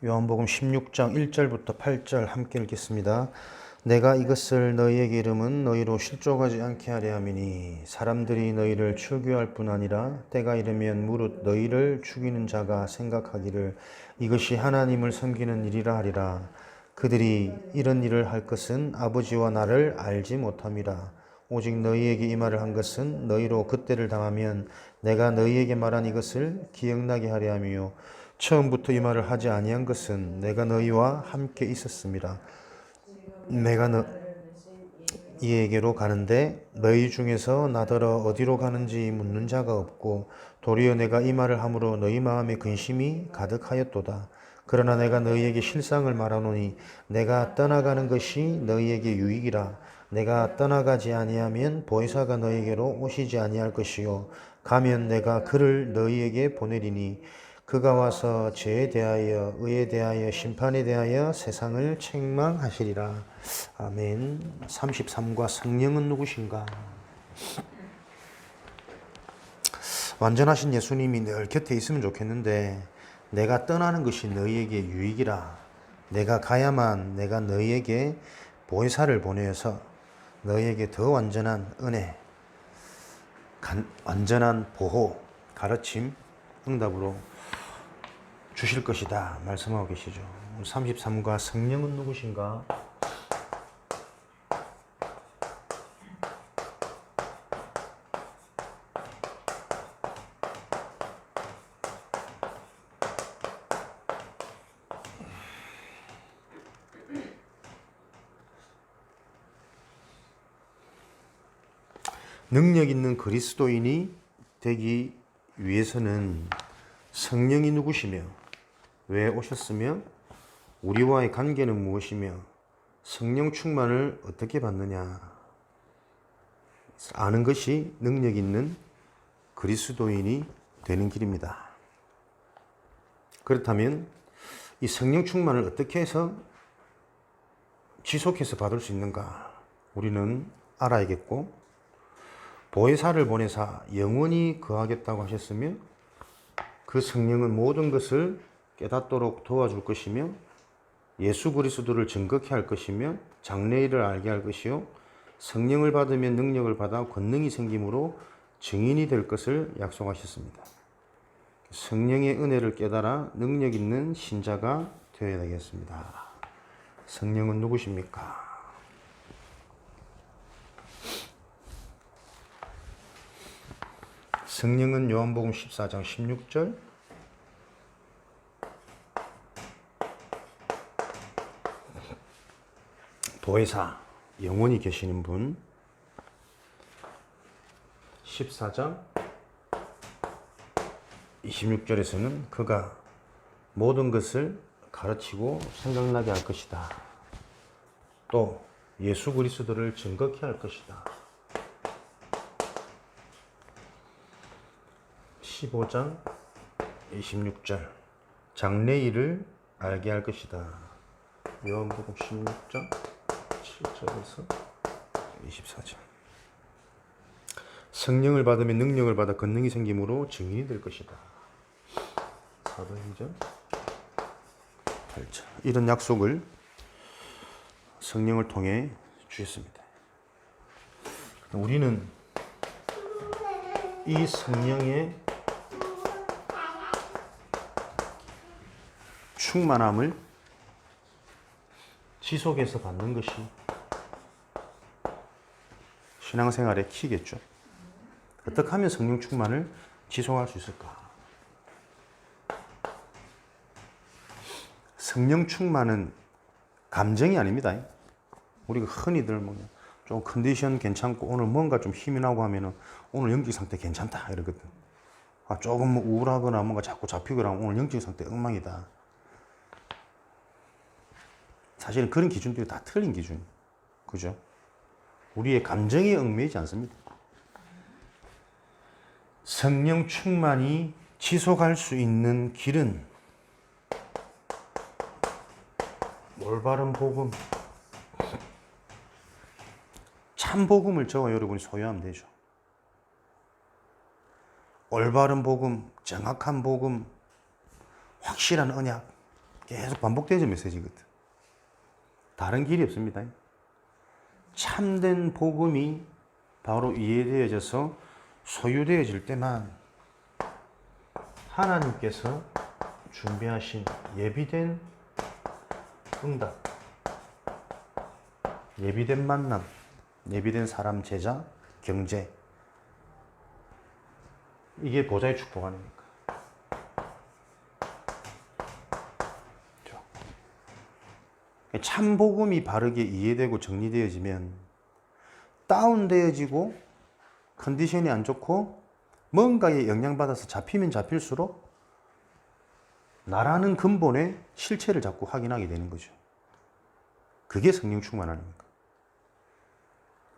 요한복음 16장 1절부터 8절 함께 읽겠습니다. 내가 이것을 너희에게 이름은 너희로 실족하지 않게 하려 함이니 사람들이 너희를 출교할 뿐 아니라 때가 이르면 무릇 너희를 죽이는 자가 생각하기를 이것이 하나님을 섬기는 일이라 하리라. 그들이 이런 일을 할 것은 아버지와 나를 알지 못함이라. 오직 너희에게 이 말을 한 것은 너희로 그때를 당하면 내가 너희에게 말한 이것을 기억나게 하려 함이요 처음부터 이 말을 하지 아니한 것은 내가 너희와 함께 있었습니다. 내가 너희에게로 가는데 너희 중에서 나더러 어디로 가는지 묻는 자가 없고 도리어 내가 이 말을 함으로 너희 마음에 근심이 가득하였도다. 그러나 내가 너희에게 실상을 말하노니 내가 떠나가는 것이 너희에게 유익이라. 내가 떠나가지 아니하면 보혜사가 너희에게로 오시지 아니할 것이요 가면 내가 그를 너희에게 보내리니 그가 와서 죄에 대하여 의에 대하여 심판에 대하여 세상을 책망하시리라. 아멘. 33과 성령은 누구신가? 완전하신 예수님이 늘 곁에 있으면 좋겠는데 내가 떠나는 것이 너희에게 유익이라. 내가 가야만 내가 너희에게 보혜사를 보내어서 너희에게 더 완전한 은혜, 완전한 보호, 가르침, 응답으로 주실 것이다 말씀하고 계시죠. 33과 성령은 누구신가? 능력 있는 그리스도인이 되기 위해서는 성령이 누구시며 왜 오셨으며 우리와의 관계는 무엇이며 성령 충만을 어떻게 받느냐 아는 것이 능력 있는 그리스도인이 되는 길입니다. 그렇다면 이 성령 충만을 어떻게 해서 지속해서 받을 수 있는가 우리는 알아야겠고, 보혜사를 보내사 영원히 거하겠다고 하셨으며 그 성령은 모든 것을 깨닫도록 도와줄 것이며 예수 그리스도를 증거케 할 것이며 장래일을 알게 할 것이요 성령을 받으면 능력을 받아 권능이 생김으로 증인이 될 것을 약속하셨습니다. 성령의 은혜를 깨달아 능력 있는 신자가 되어야 되겠습니다. 성령은 누구십니까? 성령은 요한복음 14장 16절 보혜사, 영원히 계시는 분. 14장 26절에서는 그가 모든 것을 가르치고 생각나게 할 것이다. 또 예수 그리스도를 증거케 할 것이다. 15장 26절 장래일을 알게 할 것이다. 요한복음 16장 7절에서 24절 성령을 받으면 능력을 받아 권능이 생김으로 증인이 될 것이다. 사도행전 8절 이런 약속을 성령을 통해 주셨습니다. 우리는 이 성령의 충만함을 지속해서 받는 것이 신앙생활의 키겠죠. 어떻게 하면 성령 충만을 지속할 수 있을까? 성령 충만은 감정이 아닙니다. 우리가 흔히들 좀 컨디션 괜찮고 오늘 뭔가 좀 힘이 나고 하면은 오늘 영적 상태 괜찮다 이러거든. 조금 우울하거나 뭔가 자꾸 잡히거나 하면 오늘 영적 상태 엉망이다. 사실은 그런 기준들이 다 틀린 기준. 그죠? 우리의 감정에 얽매이지 않습니다. 성령 충만이 지속할 수 있는 길은 올바른 복음, 참 복음을 저와 여러분이 소유하면 되죠. 올바른 복음, 정확한 복음, 확실한 언약, 계속 반복되어진 메시지거든. 다른 길이 없습니다. 참된 복음이 바로 이해되어져서 소유되어질 때만 하나님께서 준비하신 예비된 응답, 예비된 만남, 예비된 사람, 제자, 경제, 이게 보좌의 축복 아닙니까? 참 복음이 바르게 이해되고 정리되어지면 다운되어지고 컨디션이 안 좋고 뭔가에 영향받아서 잡히면 잡힐수록 나라는 근본의 실체를 자꾸 확인하게 되는 거죠. 그게 성령 충만 아닙니까?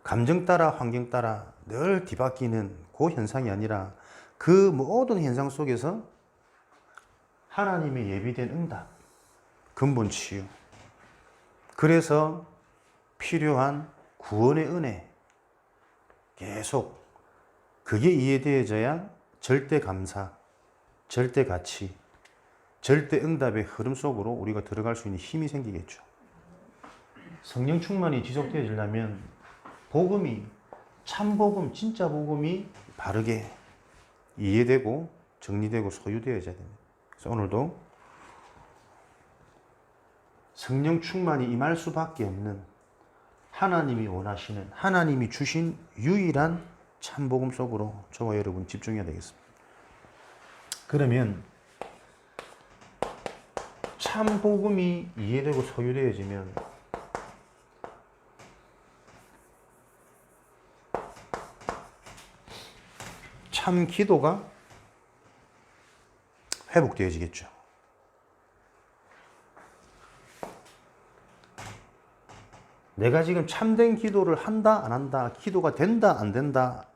감정 따라 환경 따라 늘 뒤바뀌는 그 현상이 아니라 그 모든 현상 속에서 하나님의 예비된 응답, 근본 치유, 그래서 필요한 구원의 은혜, 계속 그게 이해되어져야 절대 감사, 절대 가치, 절대 응답의 흐름 속으로 우리가 들어갈 수 있는 힘이 생기겠죠. 성령 충만이 지속되어지려면 복음이, 참 복음, 진짜 복음이 바르게 이해되고 정리되고 소유되어져야 됩니다. 그래서 오늘도 성령 충만이 임할 수밖에 없는 하나님이 원하시는, 하나님이 주신 유일한 참 복음 속으로 저와 여러분 집중해야 되겠습니다. 그러면 참 복음이 이해되고 소유되어지면 참 기도가 회복되어지겠죠. 내가 지금 참된 기도를 한다 안 한다, 기도가 된다 안 된다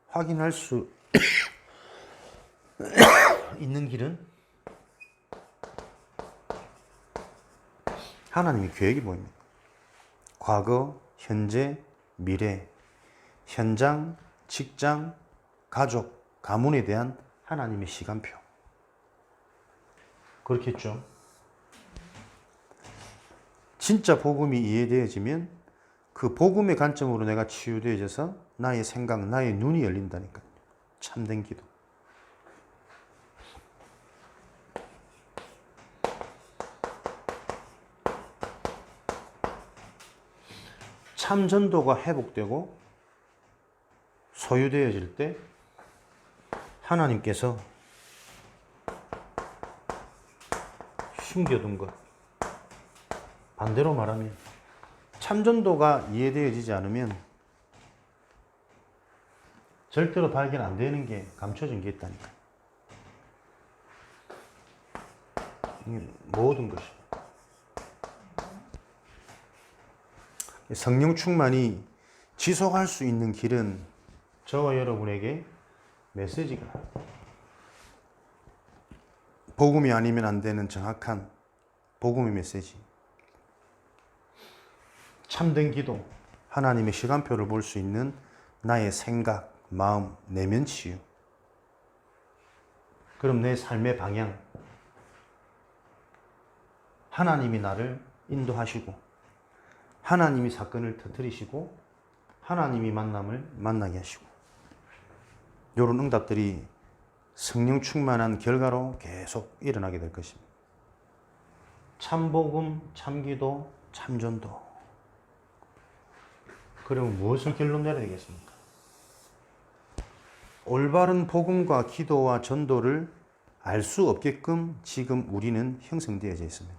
확인할 수 있는 길은 하나님의 계획이 보입니다. 과거, 현재, 미래, 현장, 직장, 가족, 가문에 대한 하나님의 시간표. 그렇겠죠. 진짜 복음이 이해되어지면 그 복음의 관점으로 내가 치유되어져서 나의 생각, 나의 눈이 열린다니까요. 참된 기도. 참 전도가 회복되고 소유되어질 때 하나님께서 숨겨둔 것, 반대로 말하면 참전도가 이해되어지지 않으면 절대로 발견 안 되는 게 감춰진 게 있다니까. 모든 것이. 성령 충만이 지속할 수 있는 길은 저와 여러분에게 메시지가, 복음이 아니면 안 되는 정확한 복음의 메시지, 참된 기도, 하나님의 시간표를 볼 수 있는 나의 생각, 마음, 내면 치유. 그럼 내 삶의 방향, 하나님이 나를 인도하시고 하나님이 사건을 터뜨리시고 하나님이 만남을 만나게 하시고, 이런 응답들이 성령 충만한 결과로 계속 일어나게 될 것입니다. 참복음, 참기도, 참전도. 그러면 무엇을 결론 내려야 되겠습니까? 올바른 복음과 기도와 전도를 알 수 없게끔 지금 우리는 형성되어져 있습니다.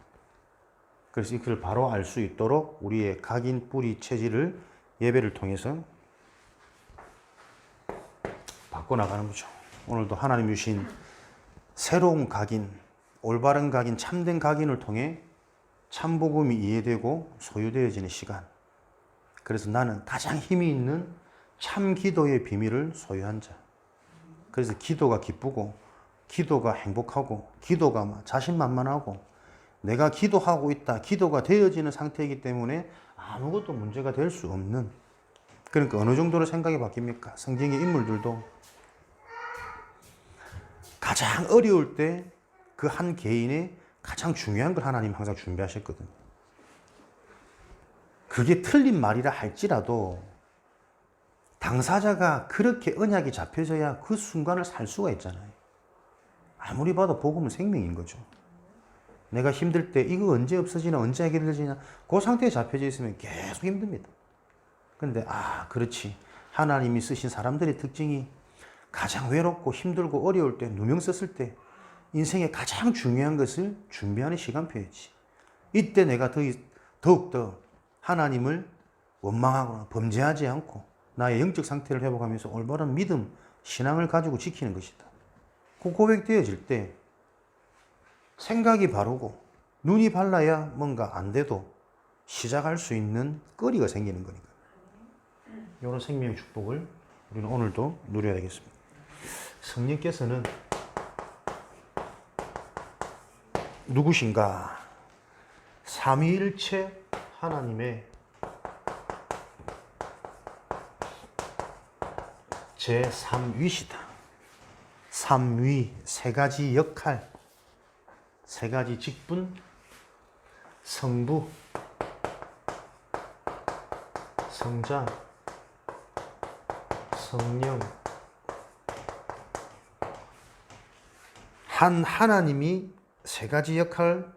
그래서 이걸 바로 알 수 있도록 우리의 각인, 뿌리, 체질을 예배를 통해서 바꿔나가는 거죠. 오늘도 하나님 주신 새로운 각인, 올바른 각인, 참된 각인을 통해 참복음이 이해되고 소유되어지는 시간. 그래서 나는 가장 힘이 있는 참 기도의 비밀을 소유한 자. 그래서 기도가 기쁘고, 기도가 행복하고, 기도가 자신만만하고, 내가 기도하고 있다, 기도가 되어지는 상태이기 때문에 아무것도 문제가 될 수 없는. 그러니까 어느 정도로 생각이 바뀝니까? 성경의 인물들도 가장 어려울 때 그 한 개인의 가장 중요한 걸 하나님 항상 준비하셨거든요. 그게 틀린 말이라 할지라도 당사자가 그렇게 언약이 잡혀져야 그 순간을 살 수가 있잖아요. 아무리 봐도 복음은 생명인 거죠. 내가 힘들 때 이거 언제 없어지나 언제 해결되지나 그 상태에 잡혀져 있으면 계속 힘듭니다. 근데 그렇지. 하나님이 쓰신 사람들의 특징이 가장 외롭고 힘들고 어려울 때 누명 썼을 때 인생의 가장 중요한 것을 준비하는 시간표였지. 이때 내가 더욱더 하나님을 원망하거나 범죄하지 않고 나의 영적 상태를 회복하면서 올바른 믿음, 신앙을 가지고 지키는 것이다. 그 고백되어질 때 생각이 바르고 눈이 발라야 뭔가 안 돼도 시작할 수 있는 거리가 생기는 거니까. 이런 생명의 축복을 우리는 오늘도 누려야 되겠습니다. 성령께서는 누구신가? 삼위일체 하나님의 제3위시다. 삼위, 세 가지 역할, 세 가지 직분, 성부, 성자, 성령. 한 하나님이 세 가지 역할,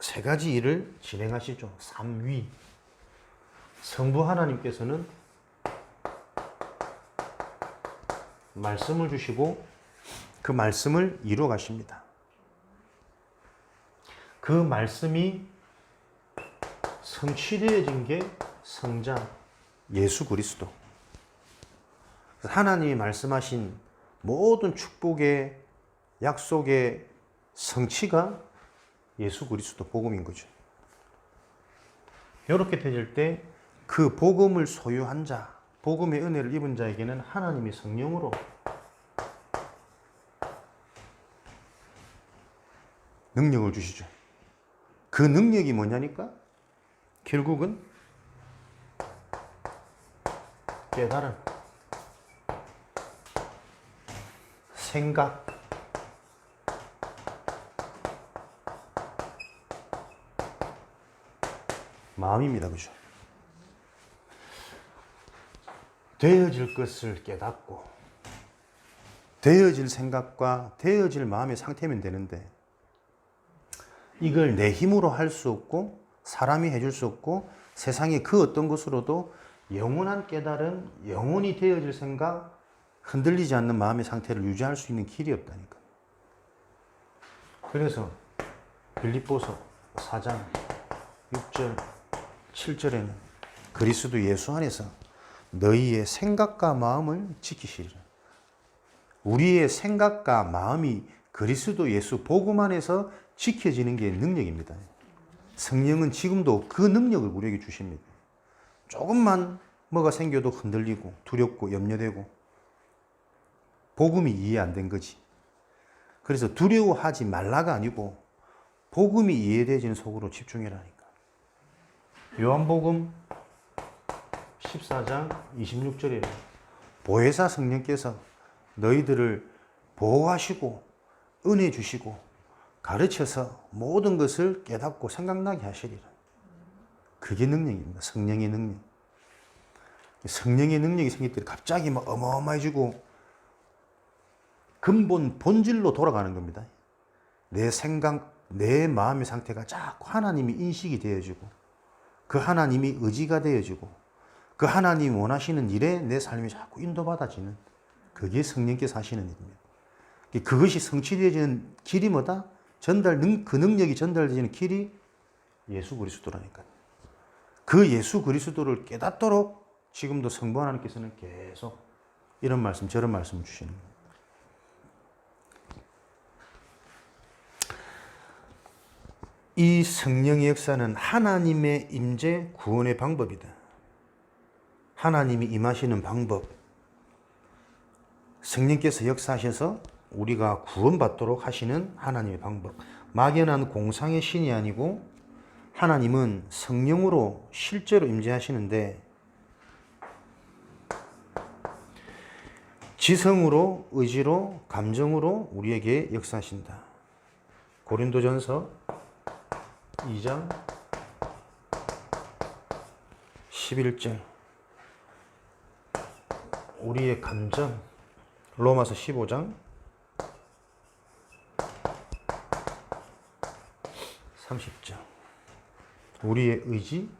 세 가지 일을 진행하시죠. 삼위. 성부 하나님께서는 말씀을 주시고 그 말씀을 이루어 가십니다. 그 말씀이 성취되어진 게 성자 예수 그리스도. 하나님이 말씀하신 모든 축복의 약속의 성취가 예수 그리스도 복음인 거죠. 이렇게 되질 때 그 복음을 소유한 자, 복음의 은혜를 입은 자에게는 하나님이 성령으로 능력을 주시죠. 그 능력이 뭐냐니까? 결국은 깨달음, 생각, 마음입니다. 그죠? 되어질 것을 깨닫고 되어질 생각과 되어질 마음의 상태면 되는데 이걸 내 힘으로 할 수 없고 사람이 해줄 수 없고 세상의 그 어떤 것으로도 영원한 깨달음, 영원히 되어질 생각, 흔들리지 않는 마음의 상태를 유지할 수 있는 길이 없다니까. 그래서 빌립보서 4장 6절 7절에는 그리스도 예수 안에서 너희의 생각과 마음을 지키시리라. 우리의 생각과 마음이 그리스도 예수 복음 안에서 지켜지는 게 능력입니다. 성령은 지금도 그 능력을 우리에게 주십니다. 조금만 뭐가 생겨도 흔들리고 두렵고 염려되고 복음이 이해 안 된 거지. 그래서 두려워하지 말라가 아니고 복음이 이해되지는 속으로 집중해라니까. 요한복음 14장 26절에 보혜사 성령께서 너희들을 보호하시고 은혜 주시고 가르쳐서 모든 것을 깨닫고 생각나게 하시리라. 그게 능력입니다. 성령의 능력. 성령의 능력이 생길 때 갑자기 막 어마어마해지고 근본 본질로 돌아가는 겁니다. 내 생각, 내 마음의 상태가 자꾸 하나님이 인식이 되어지고 그 하나님이 의지가 되어지고 그 하나님이 원하시는 일에 내 삶이 자꾸 인도받아지는 그게 성령께서 하시는 일입니다. 그것이 성취되어지는 길이 뭐다? 그 능력이 전달되는 길이 예수 그리스도라니까요. 그 예수 그리스도를 깨닫도록 지금도 성부 하나님께서는 계속 이런 말씀 저런 말씀을 주시는 겁니다. 이 성령의 역사는 하나님의 임재 구원의 방법이다. 하나님이 임하시는 방법, 성령께서 역사하셔서 우리가 구원받도록 하시는 하나님의 방법. 막연한 공상의 신이 아니고 하나님은 성령으로 실제로 임재하시는데 지성으로, 의지로, 감정으로 우리에게 역사하신다. 고린도전서 2장 11절 우리의 감정 로마서 15장 30절 우리의 의지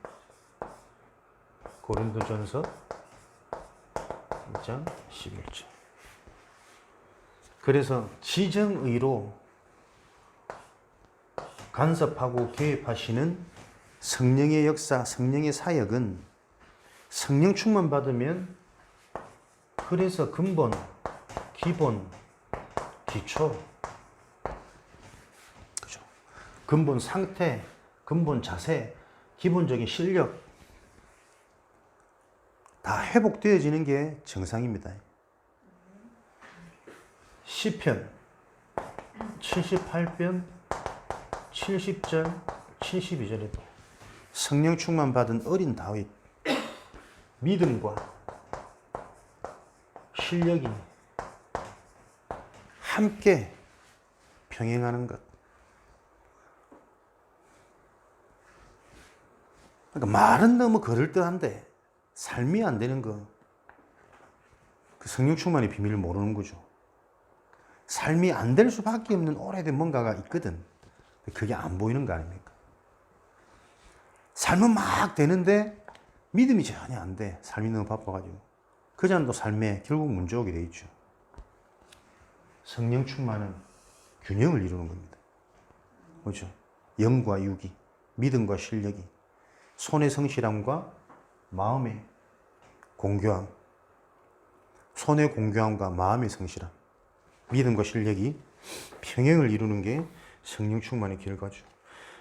고린도전서 2장 11절 그래서 지정의로 간섭하고 개입하시는 성령의 역사, 성령의 사역은 성령 충만 받으면 그래서 근본, 기본, 기초, 그죠? 근본 상태, 근본 자세, 기본적인 실력 다 회복되어지는 게 정상입니다. 시편 78편 70절 72절에도 성령 충만 받은 어린 다윗 믿음과 실력이 함께 병행하는 것. 그러니까 말은 너무 그럴듯한데 삶이 안 되는 거. 그 성령 충만의 비밀을 모르는 거죠. 삶이 안 될 수밖에 없는 오래된 뭔가가 있거든. 그게 안 보이는 거 아닙니까? 삶은 막 되는데 믿음이 전혀 안 돼. 삶이 너무 바빠가지고. 그자는 또 삶에 결국 문제 오게 돼 있죠. 성령 충만은 균형을 이루는 겁니다. 그렇죠? 영과 육이, 믿음과 실력이, 손의 성실함과 마음의 공교함, 손의 공교함과 마음의 성실함, 믿음과 실력이 평행을 이루는 게 성령 충만의 결과죠.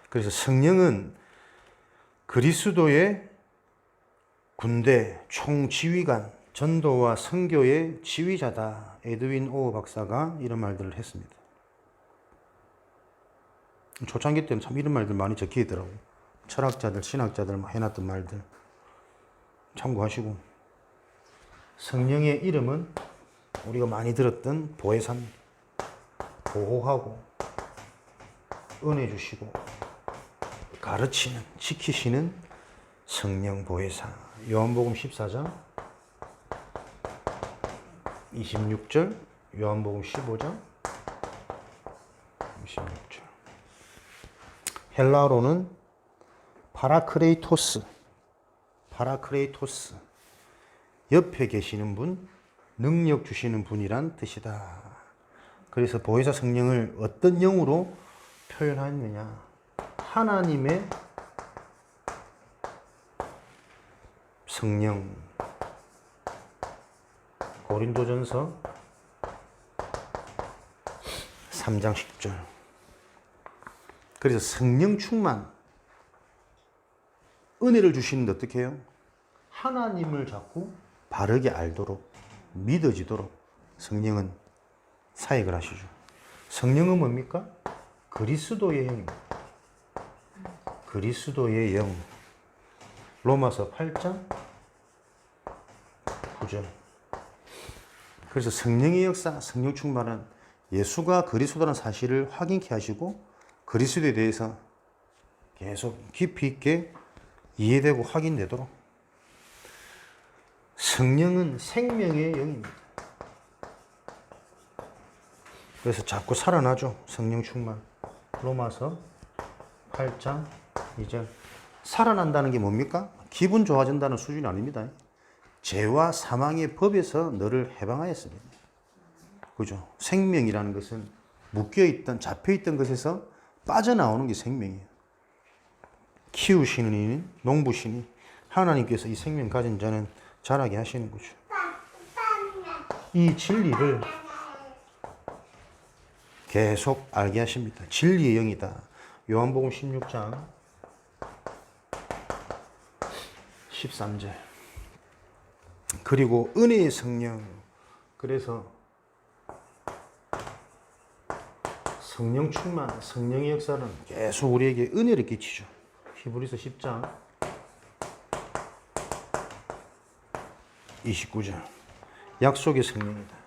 그래서 성령은 그리스도의 군대 총지휘관, 전도와 선교의 지휘자다. 에드윈 오어 박사가 이런 말들을 했습니다. 초창기 때는 참 이런 말들 많이 적혀 있더라고요. 철학자들, 신학자들 해놨던 말들 참고하시고. 성령의 이름은 우리가 많이 들었던 보혜사님, 보호하고 은혜 주시고 가르치는, 지키시는 성령 보혜사. 요한복음 14장 26절, 요한복음 15장 26절. 헬라어로는 파라크레이토스, 옆에 계시는 분, 능력 주시는 분이란 뜻이다. 그래서 보혜사 성령을 어떤 영으로 표현하느냐? 하나님의 성령. 고린도전서 3장 10절. 그래서 성령 충만, 은혜를 주시는데 어떻게 해요? 하나님을 자꾸 바르게 알도록, 믿어지도록 성령은 사역을 하시죠. 성령은 뭡니까? 그리스도의 영입니다. 그리스도의 영. 로마서 8장 9절. 그래서 성령의 역사, 성령 충만은 예수가 그리스도라는 사실을 확인케 하시고 그리스도에 대해서 계속 깊이 있게 이해되고 확인되도록. 성령은 생명의 영입니다. 그래서 자꾸 살아나죠. 성령 충만. 로마서 8장 2절. 살아난다는 게 뭡니까? 기분 좋아진다는 수준이 아닙니다. 죄와 사망의 법에서 너를 해방하였습니다. 그죠? 생명이라는 것은 묶여있던, 잡혀있던 것에서 빠져나오는 게 생명이에요. 키우시는 이는, 농부시니 하나님께서 이 생명 가진 자는 자라게 하시는 거죠. 이 진리를 계속 알게 하십니다. 진리의 영이다. 요한복음 16장 13절. 그리고 은혜의 성령. 그래서 성령 충만, 성령의 역사는 계속 우리에게 은혜를 끼치죠. 히브리서 10장 29절. 약속의 성령이다.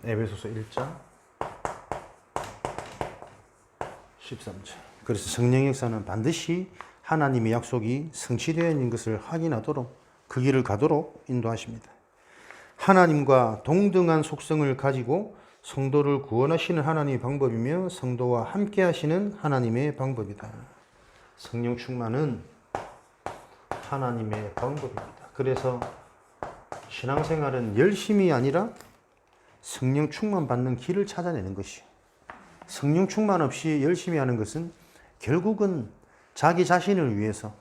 에베소서 1장 13절. 그래서 성령의 역사는 반드시 하나님의 약속이 성취되어 있는 것을 확인하도록 그 길을 가도록 인도하십니다. 하나님과 동등한 속성을 가지고 성도를 구원하시는 하나님의 방법이며 성도와 함께 하시는 하나님의 방법이다. 성령 충만은 하나님의 방법입니다. 그래서 신앙생활은 열심이 아니라 성령 충만 받는 길을 찾아내는 것이요. 성령 충만 없이 열심히 하는 것은 결국은 자기 자신을 위해서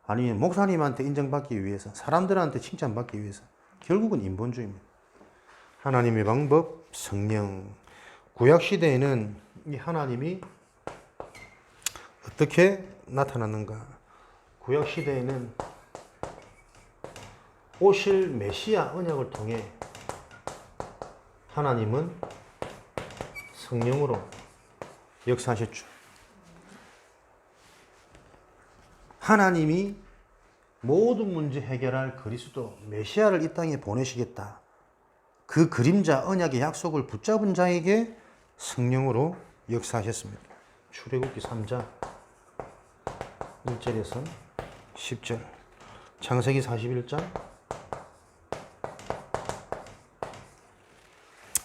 아니면 목사님한테 인정받기 위해서 사람들한테 칭찬받기 위해서 결국은 인본주의입니다. 하나님의 방법, 성령. 구약시대에는 이 하나님이 어떻게 나타났는가? 구약시대에는 오실 메시아 언약을 통해 하나님은 성령으로 역사하셨죠. 하나님이 모든 문제 해결할 그리스도 메시아를 이 땅에 보내시겠다. 그 그림자 언약의 약속을 붙잡은 자에게 성령으로 역사하셨습니다. 출애굽기 3장 1절에서 10절, 창세기 41장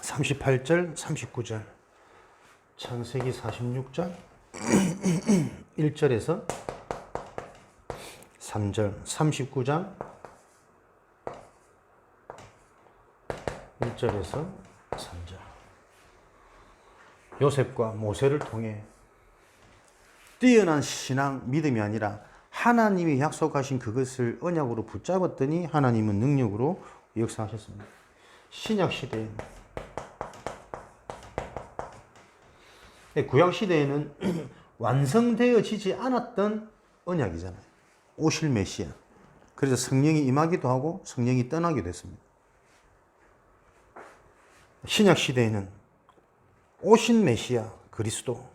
38절 39절, 창세기 46장 1절에서 3절, 39장 1절에서 3절. 요셉과 모세를 통해 뛰어난 신앙, 믿음이 아니라 하나님이 약속하신 그것을 언약으로 붙잡았더니 하나님은 능력으로 역사하셨습니다. 신약시대에는, 구약시대에는 완성되어지지 않았던 언약이잖아요. 오실 메시아. 그래서 성령이 임하기도 하고 성령이 떠나기도 했습니다. 신약시대에는 오신 메시아 그리스도.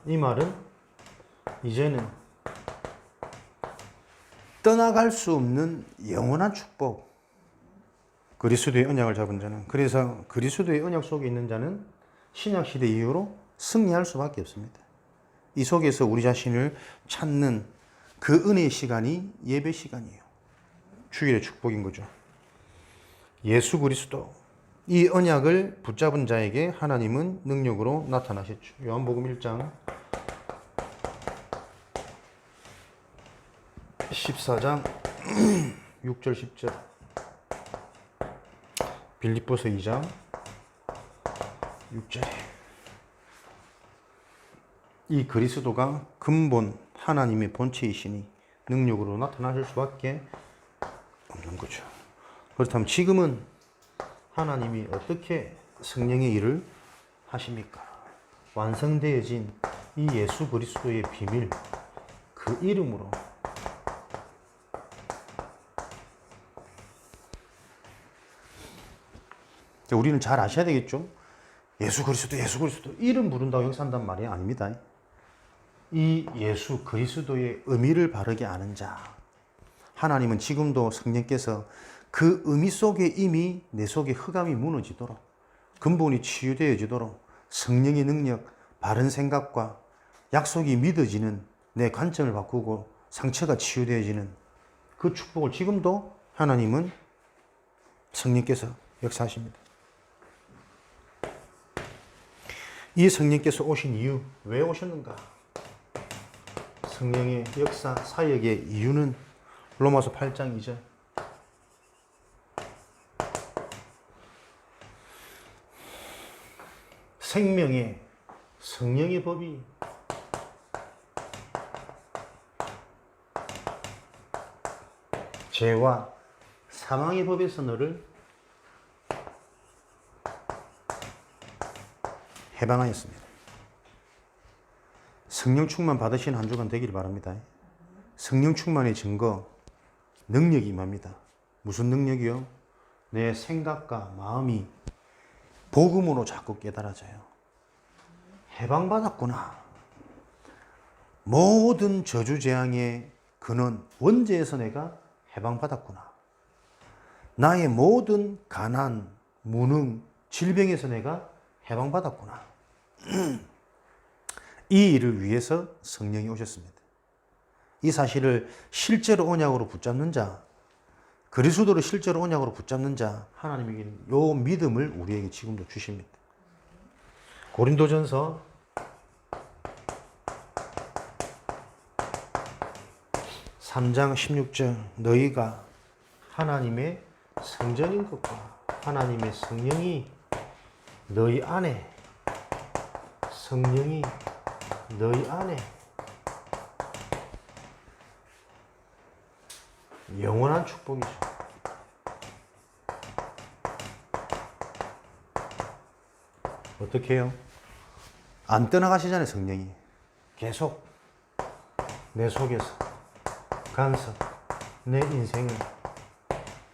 이 말은 이제는 떠나갈 수 없는 영원한 축복, 그리스도의 언약을 잡은 자는, 그래서 그리스도의 언약 속에 있는 자는 신약시대 이후로 승리할 수밖에 없습니다. 이 속에서 우리 자신을 찾는 그 은혜의 시간이 예배 시간이에요. 주일의 축복인 거죠. 예수 그리스도, 이 언약을 붙잡은 자에게 하나님은 능력으로 나타나셨죠. 요한복음 1장 14장 6절 10절, 빌립보서 2장 6절에 이 그리스도가 근본 하나님의 본체이시니 능력으로 나타나실 수밖에 없는 거죠. 그렇다면 지금은 하나님이 어떻게 성령의 일을 하십니까? 완성되어진 이 예수 그리스도의 비밀, 그 이름으로 우리는 잘 아셔야 되겠죠? 예수 그리스도, 예수 그리스도 이름 부른다고 역사한단 말이 아닙니다. 이 예수 그리스도의 의미를 바르게 아는 자, 하나님은 지금도 성령께서 그 의미 속에 이미 내 속에 흑암이 무너지도록, 근본이 치유되어지도록 성령의 능력, 바른 생각과 약속이 믿어지는 내 관점을 바꾸고 상처가 치유되어지는 그 축복을 지금도 하나님은 성령께서 역사하십니다. 이 성령께서 오신 이유, 왜 오셨는가? 성령의 역사, 사역의 이유는 로마서 8장 2절. 생명의 성령의 법이 죄와 사망의 법에서 너를 해방하였습니다. 성령 충만 받으신 한 주간 되기를 바랍니다. 성령 충만의 증거, 능력이 임합니다. 무슨 능력이요? 내 생각과 마음이 복음으로 자꾸 깨달아져요. 해방받았구나. 모든 저주재앙의 근원, 원죄에서 내가 해방받았구나. 나의 모든 가난, 무능, 질병에서 내가 해방받았구나. 이 일을 위해서 성령이 오셨습니다. 이 사실을 실제로 언약으로 붙잡는 자, 그리스도를 실제로 언약으로 붙잡는 자, 하나님에게 이 믿음을 우리에게 지금도 주십니다. 고린도전서 3장 16절, 너희가 하나님의 성전인 것과 하나님의 성령이 너희 안에, 성령이 너희 안에 영원한 축복이죠. 어떻게 해요? 안 떠나가시잖아요, 성령이. 계속 내 속에서 간섭, 내 인생을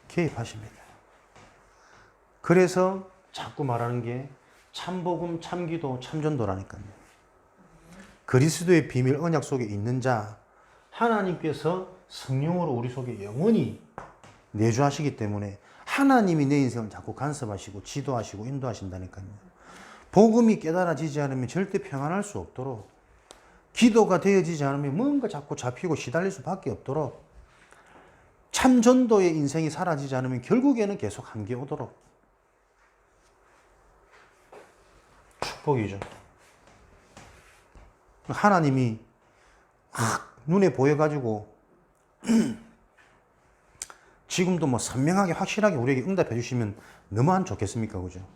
개입하십니다. 그래서 자꾸 말하는 게 참복음, 참기도, 참전도라니까요. 그리스도의 비밀 언약 속에 있는 자, 하나님께서 성령으로 우리 속에 영원히 내주하시기 때문에 하나님이 내 인생을 자꾸 간섭하시고 지도하시고 인도하신다니까요. 복음이 깨달아지지 않으면 절대 평안할 수 없도록, 기도가 되어지지 않으면 뭔가 자꾸 잡히고 시달릴 수밖에 없도록, 참전도의 인생이 사라지지 않으면 결국에는 계속 한계 오도록. 축복이죠. 하나님이 눈에 보여가지고 지금도 뭐 선명하게 확실하게 우리에게 응답해 주시면 너무 안 좋겠습니까? 그죠?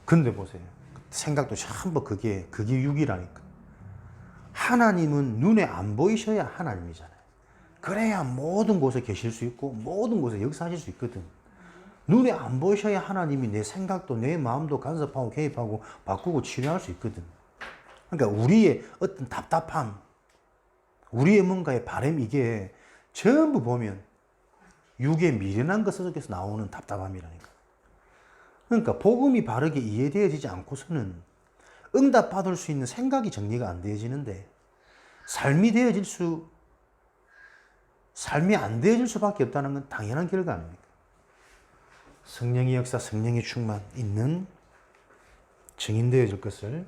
근데 보세요. 생각도 전부 그게 육이라니까. 하나님은 눈에 안 보이셔야 하나님이잖아요. 그래야 모든 곳에 계실 수 있고 모든 곳에 역사하실 수 있거든. 눈에 안 보이셔야 하나님이 내 생각도 내 마음도 간섭하고 개입하고 바꾸고 치료할 수 있거든. 그러니까 우리의 어떤 답답함, 우리의 뭔가의 바람, 이게 전부 보면 육의 미련한 것 속에서 나오는 답답함이라니까. 그러니까 복음이 바르게 이해되어지지 않고서는 응답받을 수 있는 생각이 정리가 안 되어지는데 삶이 안 되어질 수밖에 없다는 건 당연한 결과 아닙니까? 성령의 역사, 성령의 충만 있는 증인되어질 것을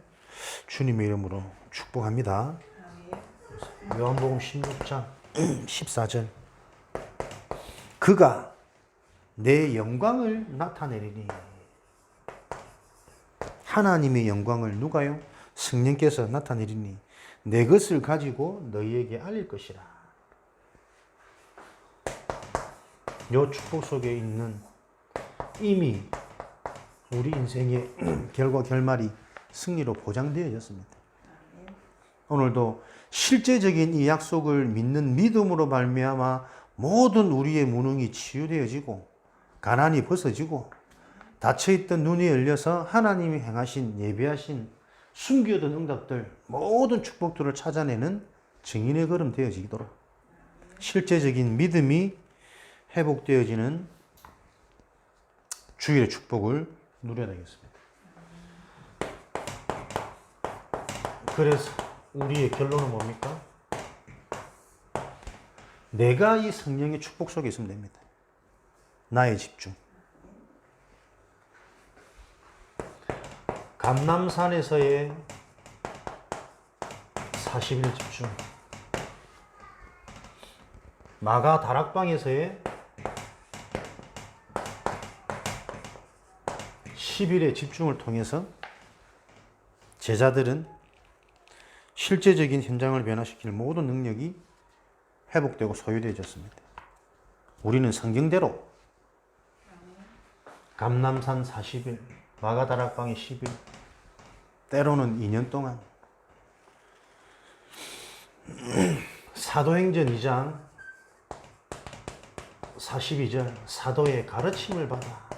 주님의 이름으로 축복합니다. 요한복음 16장 14절, 그가 내 영광을 나타내리니. 하나님의 영광을 누가요? 성령께서 나타내리니 내 것을 가지고 너희에게 알릴 것이라. 요 축복 속에 있는 이미 우리 인생의 결과 결말이 승리로 보장되어졌습니다. 오늘도 실제적인 이 약속을 믿는 믿음으로 말미암아 모든 우리의 무능이 치유되어지고 가난이 벗어지고 닫혀있던 눈이 열려서 하나님이 행하신, 예비하신, 숨겨둔 응답들, 모든 축복들을 찾아내는 증인의 걸음 되어지도록 실제적인 믿음이 회복되어지는 주일의 축복을 누려야 되겠습니다. 그래서 우리의 결론은 뭡니까? 내가 이 성령의 축복 속에 있으면 됩니다. 나의 집중. 감람산에서의 40일 집중, 마가 다락방에서의 10일의 집중을 통해서 제자들은 실제적인 현장을 변화시키는 모든 능력이 회복되고 소유되어졌습니다. 우리는 성경대로 감람산 40일, 마가다락방의 10일, 때로는 2년 동안 사도행전 2장 42절 사도의 가르침을 받아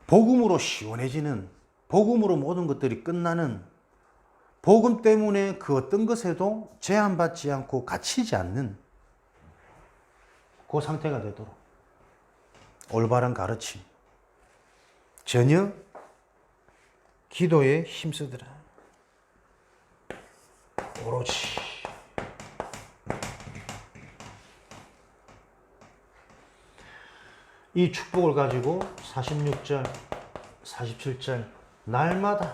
복음으로 시원해지는, 복음으로 모든 것들이 끝나는, 복음 때문에 그 어떤 것에도 제한받지 않고 갇히지 않는 그 상태가 되도록 올바른 가르침, 전혀 기도에 힘쓰더라. 오로지 이 축복을 가지고 46절, 47절 날마다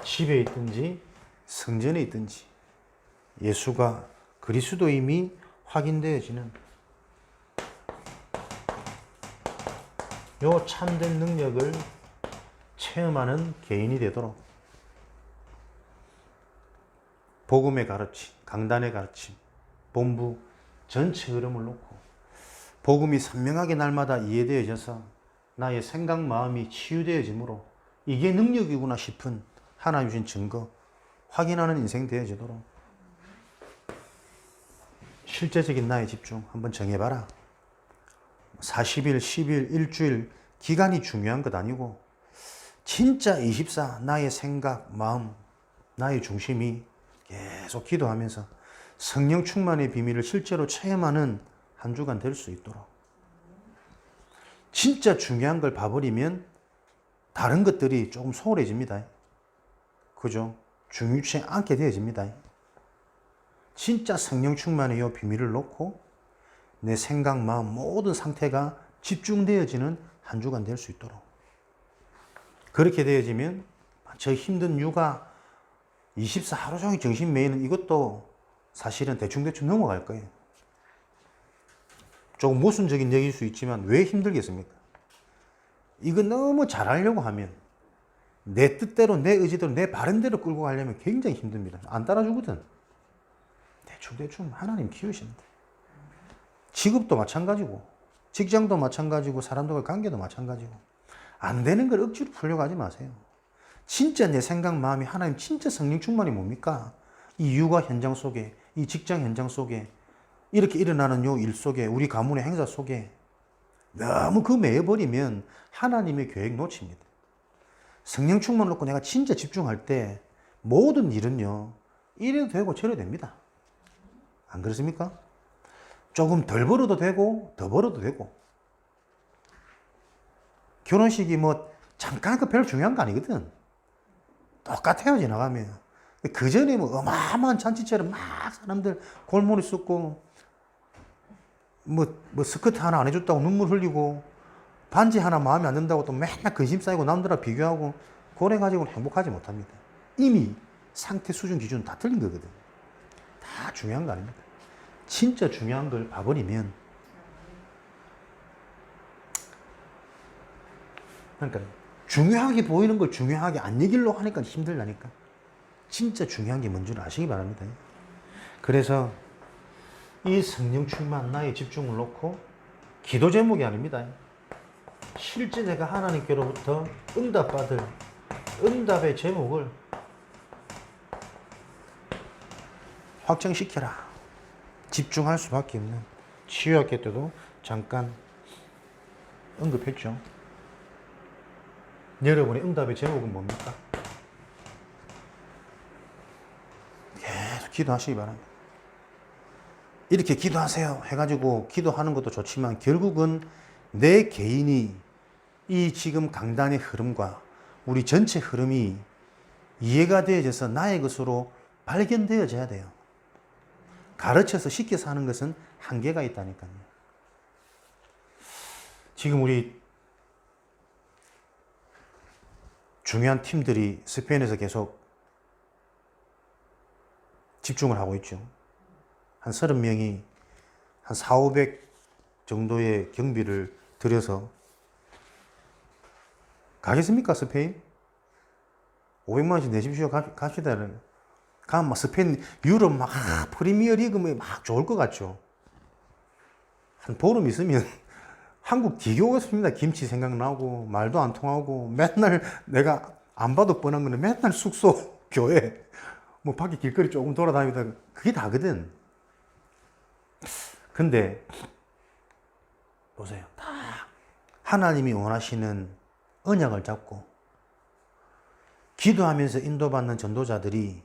집에 있든지 성전에 있든지 예수가 그리스도임이 확인되어지는 요 참된 능력을 체험하는 개인이 되도록 복음의 가르침, 강단의 가르침, 본부 전체 흐름을 놓고 복음이 선명하게 날마다 이해되어져서 나의 생각, 마음이 치유되어지므로 이게 능력이구나 싶은 하나님 주신 증거 확인하는 인생 되어지도록 실제적인 나의 집중 한번 정해봐라. 40일, 10일, 일주일 기간이 중요한 것 아니고 진짜 24 나의 생각, 마음, 나의 중심이 계속 기도하면서 성령 충만의 비밀을 실제로 체험하는 한 주간 될 수 있도록 진짜 중요한 걸 봐버리면 다른 것들이 조금 소홀해집니다. 그죠? 중요치 않게 되어집니다. 진짜 성령 충만의 이 비밀을 놓고 내 생각, 마음 모든 상태가 집중되어지는 한 주간 될 수 있도록 그렇게 되어지면 저 힘든 육아 24 하루 종일 정신 매이는 이것도 사실은 대충대충 넘어갈 거예요. 조금 모순적인 얘기일 수 있지만 왜 힘들겠습니까? 이거 너무 잘하려고 하면 내 뜻대로 내 의지대로 내 바른대로 끌고 가려면 굉장히 힘듭니다. 안 따라주거든. 대충대충 하나님 키우신다. 직업도 마찬가지고 직장도 마찬가지고 사람들과의 관계도 마찬가지고 안 되는 걸 억지로 풀려고 하지 마세요. 진짜 내 생각 마음이 하나님 진짜 성령 충만이 뭡니까? 이 육아 현장 속에 이 직장 현장 속에 이렇게 일어나는 요 일 속에 우리 가문의 행사 속에 너무 그 매여버리면 하나님의 계획 놓칩니다. 성령 충만 놓고 내가 진짜 집중할 때 모든 일은요 이래도 되고 저래도 됩니다. 안 그렇습니까? 조금 덜 벌어도 되고 더 벌어도 되고 결혼식이 뭐 잠깐 그 별로 중요한 거 아니거든. 똑같아요 지나가면. 그 전에 뭐 어마어마한 잔치처럼 막 사람들 골몰이 쏟고 뭐 스커트 하나 안 해줬다고 눈물 흘리고 반지 하나 마음에 안 든다고 또 맨날 근심 쌓이고 남들하고 비교하고 그래 가지고는 행복하지 못합니다. 이미 상태 수준 기준 다 틀린 거거든. 다 중요한 거 아닙니다. 진짜 중요한 걸 봐버리면 그러니까 중요하게 보이는 걸 중요하게 안 얘기려고 하니까 힘들다니까. 진짜 중요한 게 뭔지를 아시기 바랍니다. 그래서 이 성령 충만 나의 집중을 놓고 기도 제목이 아닙니다. 실제 내가 하나님께로부터 응답받을 응답의 제목을 확정시켜라. 집중할 수밖에 없는 치유학회 때도 잠깐 언급했죠. 여러분의 응답의 제목은 뭡니까? 계속 기도하시기 바랍니다. 이렇게 기도하세요 해가지고 기도하는 것도 좋지만 결국은 내 개인이 이 지금 강단의 흐름과 우리 전체 흐름이 이해가 되어져서 나의 것으로 발견되어져야 돼요. 가르쳐서 시켜서 하는 것은 한계가 있다니까요. 지금 우리 중요한 팀들이 스페인에서 계속 집중을 하고 있죠. 한 30명이 한 400, 500 정도의 경비를 들여서 가겠습니까, 스페인? 500만 원씩 내십시오. 갑시다. 가면 막 스페인, 유럽 막 프리미어 리그 막 좋을 것 같죠. 한 보름 있으면 한국 디교겠습니다. 김치 생각나고 말도 안 통하고 맨날 내가 안 봐도 뻔한 거는 맨날 숙소, 교회 뭐 밖에 길거리 조금 돌아다니다 그게 다거든. 근데 보세요. 다 하나님이 원하시는 언약을 잡고 기도하면서 인도받는 전도자들이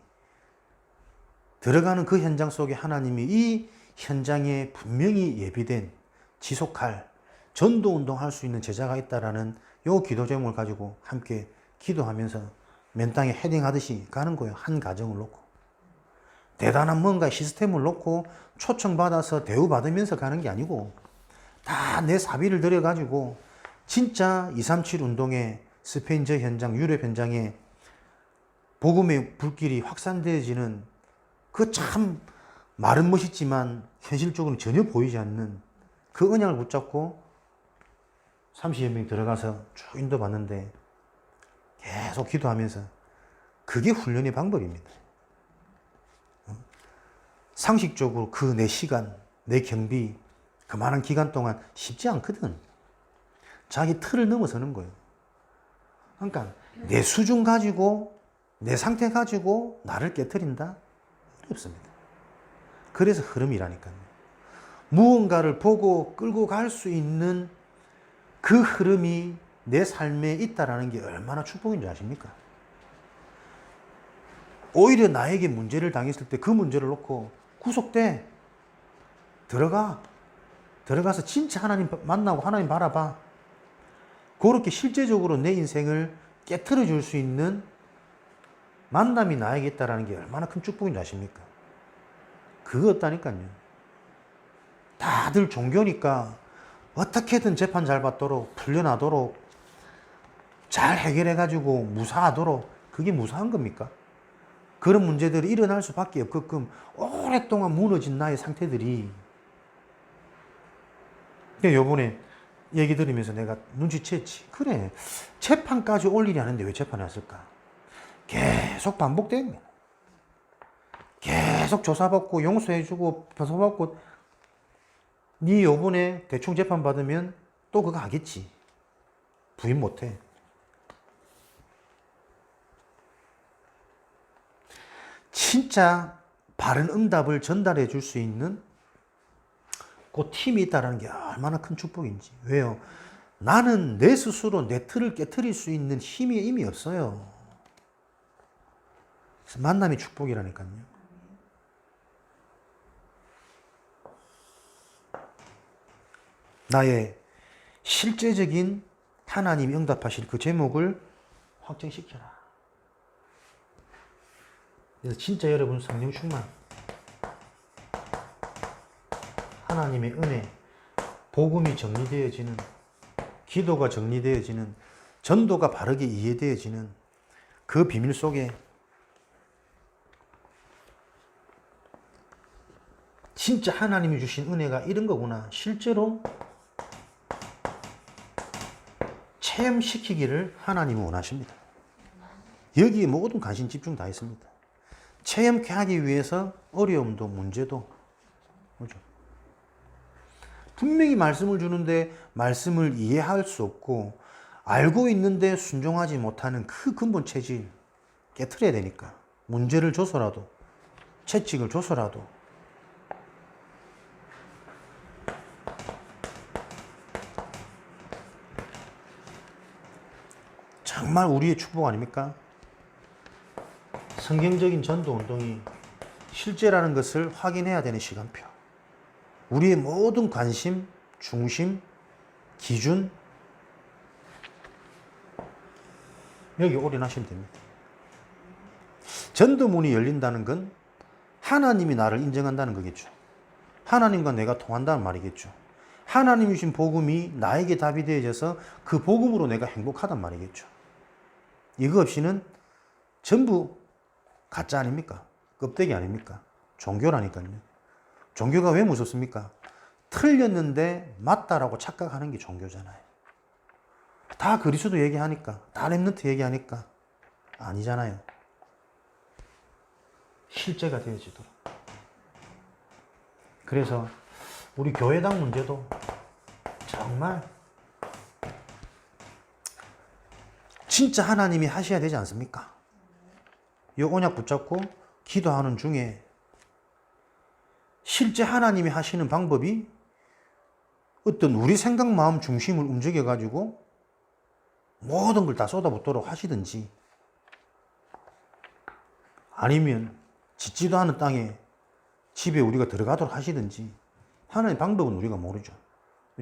들어가는 그 현장 속에 하나님이 이 현장에 분명히 예비된 지속할 전도운동 할 수 있는 제자가 있다라는 요 기도 제목을 가지고 함께 기도하면서 맨 땅에 헤딩하듯이 가는 거예요. 한 가정을 놓고. 대단한 뭔가 시스템을 놓고 초청받아서 대우받으면서 가는 게 아니고 다 내 사비를 들여가지고 진짜 237 운동의 스페인저 현장, 유럽 현장에 복음의 불길이 확산되어지는 그 참 말은 멋있지만 현실적으로 전혀 보이지 않는 그 언약을 붙잡고 30여 명이 들어가서 쭉 인도받는데 계속 기도하면서 그게 훈련의 방법입니다. 상식적으로 그 내 시간, 내 경비, 그만한 기간 동안 쉽지 않거든. 자기 틀을 넘어서는 거예요. 그러니까 내 수준 가지고, 내 상태 가지고 나를 깨트린다? 어렵습니다. 그래서 흐름이라니까요. 무언가를 보고 끌고 갈 수 있는 그 흐름이 내 삶에 있다라는 게 얼마나 축복인 줄 아십니까? 오히려 나에게 문제를 당했을 때 그 문제를 놓고 구속돼. 들어가서 진짜 하나님 만나고 하나님 바라봐. 그렇게 실제적으로 내 인생을 깨트려 줄 수 있는 만남이 나에게 있다는 게 얼마나 큰 축복인 줄 아십니까? 그거 없다니까요. 다들 종교니까 어떻게든 재판 잘 받도록, 풀려나도록, 잘 해결해가지고 무사하도록, 그게 무사한 겁니까? 그런 문제들이 일어날 수밖에 없게끔 오랫동안 무너진 나의 상태들이. 요번에 얘기 들으면서 내가 눈치챘지. 그래, 재판까지 올 일이 아닌데 왜 재판에 왔을까? 계속 반복된 거야. 계속 조사받고 용서해주고 변소받고 네 요번에 대충 재판 받으면 또 그거 하겠지. 부인 못해. 진짜 바른 응답을 전달해 줄 수 있는 그 팀이 있다는 게 얼마나 큰 축복인지. 왜요? 나는 내 스스로 내 틀을 깨트릴 수 있는 힘이 이미 없어요. 그래서 만남이 축복이라니까요. 나의 실제적인 하나님이 응답하실 그 제목을 확정시켜라. 그래서 진짜 여러분 성령 충만, 하나님의 은혜, 복음이 정리되어지는, 기도가 정리되어지는, 전도가 바르게 이해되어지는 그 비밀 속에 진짜 하나님이 주신 은혜가 이런 거구나. 실제로 체험시키기를 하나님은 원하십니다. 여기에 모든 관심 집중 다 했습니다. 체험케 하기 위해서 어려움도 문제도 그렇죠. 분명히 말씀을 주는데 말씀을 이해할 수 없고 알고 있는데 순종하지 못하는 그 근본 체질 깨트려야 되니까 문제를 줘서라도 채찍을 줘서라도 정말 우리의 축복 아닙니까? 성경적인 전도운동이 실제라는 것을 확인해야 되는 시간표. 우리의 모든 관심, 중심, 기준 여기 올인하시면 됩니다. 전도문이 열린다는 건 하나님이 나를 인정한다는 거겠죠. 하나님과 내가 통한다는 말이겠죠. 하나님이 주신 복음이 나에게 답이 되어져서 그 복음으로 내가 행복하단 말이겠죠. 이거 없이는 전부 가짜 아닙니까? 껍데기 아닙니까? 종교라니까요. 종교가 왜 무섭습니까? 틀렸는데 맞다라고 착각하는 게 종교잖아요. 다 그리스도 얘기하니까, 다 렘넌트 얘기하니까 아니잖아요. 실제가 되어지도록. 그래서 우리 교회당 문제도 정말 진짜 하나님이 하셔야 되지 않습니까? 이 언약 붙잡고 기도하는 중에 실제 하나님이 하시는 방법이 어떤 우리 생각, 마음 중심을 움직여가지고 모든 걸 다 쏟아붓도록 하시든지 아니면 짓지도 않은 땅에 집에 우리가 들어가도록 하시든지 하나님의 방법은 우리가 모르죠.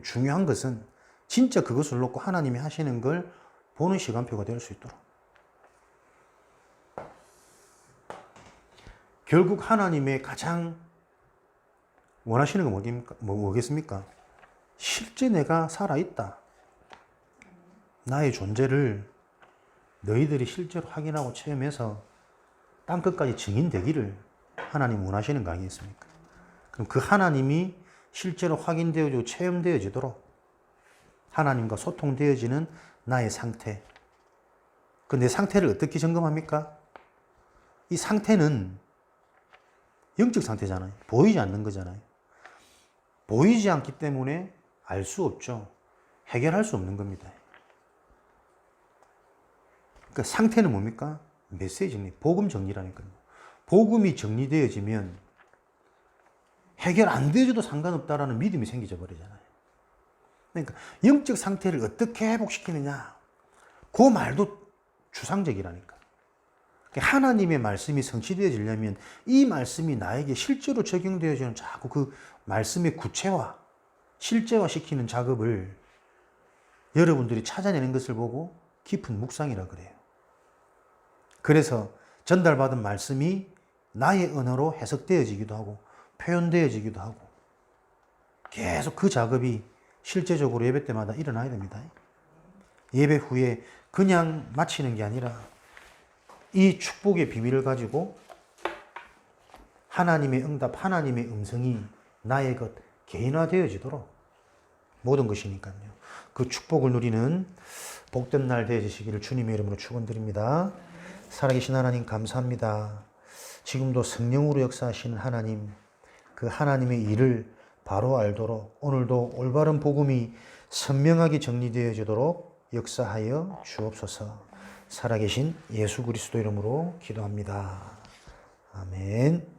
중요한 것은 진짜 그것을 놓고 하나님이 하시는 걸 보는 시간표가 될 수 있도록. 결국 하나님의 가장 원하시는 건 뭐겠습니까? 실제 내가 살아있다. 나의 존재를 너희들이 실제로 확인하고 체험해서 땅끝까지 증인되기를 하나님 원하시는 거 아니겠습니까? 그럼 그 하나님이 실제로 확인되어지고 체험되어지도록 하나님과 소통되어지는 나의 상태. 그 내 상태를 어떻게 점검합니까? 이 상태는 영적 상태잖아요. 보이지 않는 거잖아요. 보이지 않기 때문에 알 수 없죠. 해결할 수 없는 겁니다. 그러니까 상태는 뭡니까? 메시지 정리, 복음 정리라니까요. 복음이 정리되어지면 해결 안 되어도 상관없다라는 믿음이 생기져 버리잖아요. 그러니까 영적 상태를 어떻게 회복시키느냐, 그 말도 추상적이라니까. 하나님의 말씀이 성취되어지려면 이 말씀이 나에게 실제로 적용되어지는 자꾸 그 말씀의 구체화, 실제화 시키는 작업을 여러분들이 찾아내는 것을 보고 깊은 묵상이라 그래요. 그래서 전달받은 말씀이 나의 언어로 해석되어지기도 하고 표현되어지기도 하고 계속 그 작업이 실제적으로 예배 때마다 일어나야 됩니다. 예배 후에 그냥 마치는 게 아니라 이 축복의 비밀을 가지고 하나님의 응답, 하나님의 음성이 나의 것 개인화되어지도록 모든 것이니까요. 그 축복을 누리는 복된 날 되어지시기를 주님의 이름으로 축원드립니다. 살아계신 하나님 감사합니다. 지금도 성령으로 역사하시는 하나님, 그 하나님의 일을 바로 알도록 오늘도 올바른 복음이 선명하게 정리되어지도록 역사하여 주옵소서. 살아계신 예수 그리스도 이름으로 기도합니다. 아멘.